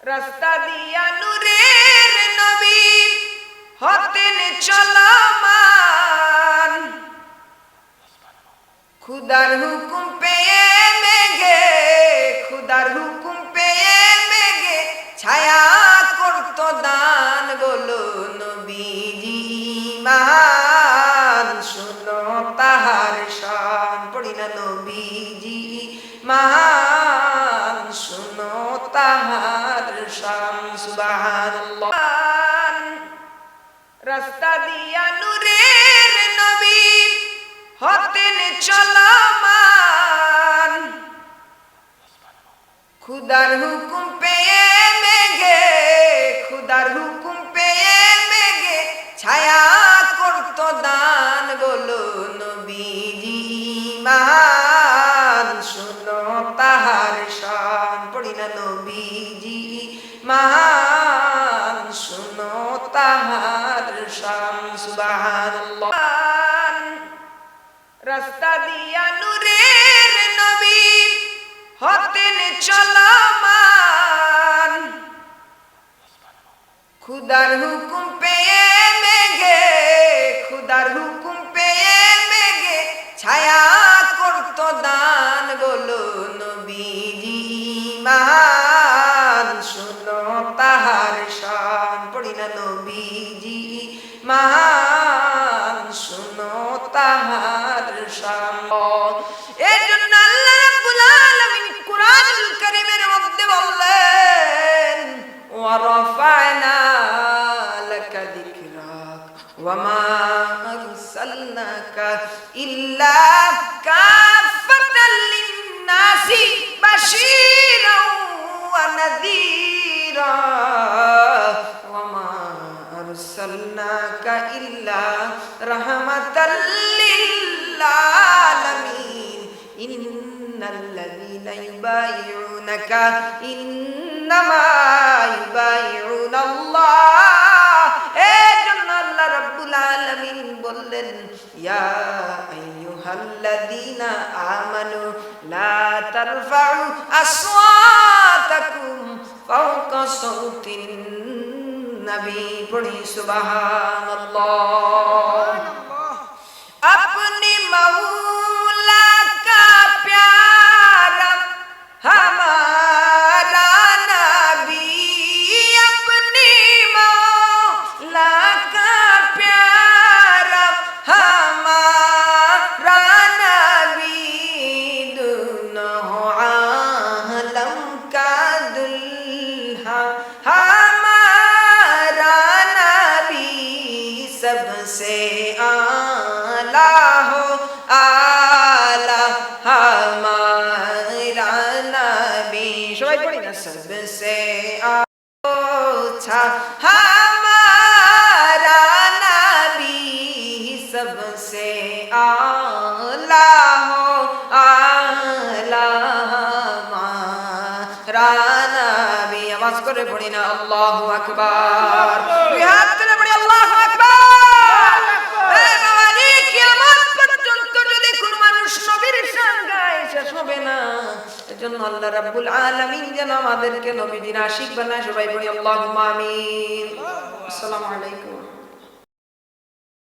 রাস্তা দিয়া নূরের নবী হতেন চলমান, খুদার হুকুম পেয়ে মেঘে, খুদার হুকুম পেয়ে মেঘে ছায়া করত দান। বলো নবীজি মান, শুনো তাহার শান। পড়ি না নবীজি মান, শুনো তাহার শান। সুবহানাল্লাহ। রাস্তা দিয়া নূরের নবী হতেন চলমান, খুদার হুকুম পেয়ে মেঘে, খুদার হুকুম পেয়ে মেঘে ছায়া করত দান। বলো নবীজি মান, শুনো তাহার শান। পড়ি না নবীজি মান, শুনো তাহার শান। সুবহানাল্লাহ। রাস্তা দিয়া নূরের নবী হতেন চলমান, খুদার হুকুম পেয়ে মেঘে, খুদার হুকুম পেয়ে মেঘে ছায়া করত দান। বলো নবীজি মান, শুনো তাহার শান। পড়ি না নবীজি মান, শুনো তাহার শান। এজন্য আল্লাহ রাব্বুল আলামিন কুরআনুল কারীমের মধ্যে বললেন ওয়া রাফা'না লাকা যিকরাক ওয়া মা আরসালনাকা ইল্লা কাফাতাল লিন-নাসি বাশীরাও ওয়া নাযীরা ওয়া মা আরসালনাকা ইল্লা রাহমাতাল লিল আলামিন। ইন্নাল্লাযীনা ইউবাইউনাকা ইন্নামা ইউবাইউনাল্লাহ। এজন্য আল্লাহ রাব্বুল আলামিন বললেন ইয়া আইয়ুহাল্লাযীনা আমানু লা তারফাউ আসওয়াতাকুম ফাওকা সাওতিন নবী। পড়ি সুবহানাল্লাহ। अपनी मौला का प्यारा हमारा नबी, अपनी मौला का प्यारा हमारा नबी, दोनों आलम का दुल्हा हमारा नबी, सबसे आला हो आला हमारा नबी। সবাই পড়ি না सबसे अच्छा हमारा नबी, सबसे आला हो आला हमारा नबी। आवाज করে পড়ি না আল্লাহু আকবার। দুই হাত তুলে পড়ি আল্লাহু আকবার। এজন্য আল্লাহ রাব্বুল আলামিন যেন আমাদেরকে নবীজির আশিক বানায়। সবাই বলি আল্লাহুম্মা আমিন। আসসালামু আলাইকুম।